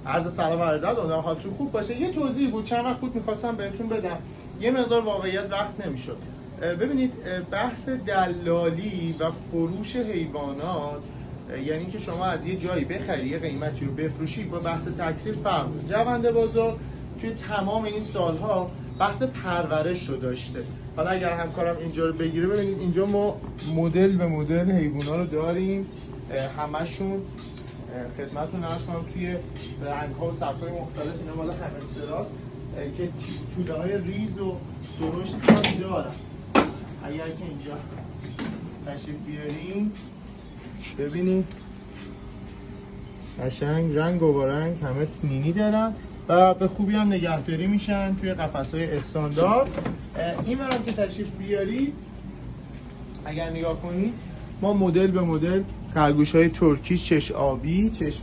عرض سلام و ارادت، امیدوارم حالتون خوب باشه. یه توضیح بود چند وقت بود می‌خواستم بهتون بدم، یه مقدار واقعیت وقت نمی‌شد. ببینید بحث دلالی و فروش حیوانات یعنی که شما از یه جایی بخری یه قیمتی رو بفروشی با بحث تکثیر فرق داره. جوند بازار توی تمام این سالها بحث پرورش رو داشته. حالا اگر همکارم اینجا رو بگیره ببینید اینجا ما مدل به مدل حیونا رو داریم، همشون خدمتتون عرض کنم توی رنگ‌ها و سبک‌های مختلف. اینا مال همستراست که توده‌های ریز و درشت هم دارن. اگر که اینجا تشریف بیاریم ببینید قشنگ رنگ و رنگ همه نینی دارن و به خوبی هم نگهداری میشن توی قفس‌های استاندارد. این هم که تشریف بیاری اگر نگاه کنید ما مدل به مدل خرگوش‌های ترکی چش آبی، چشم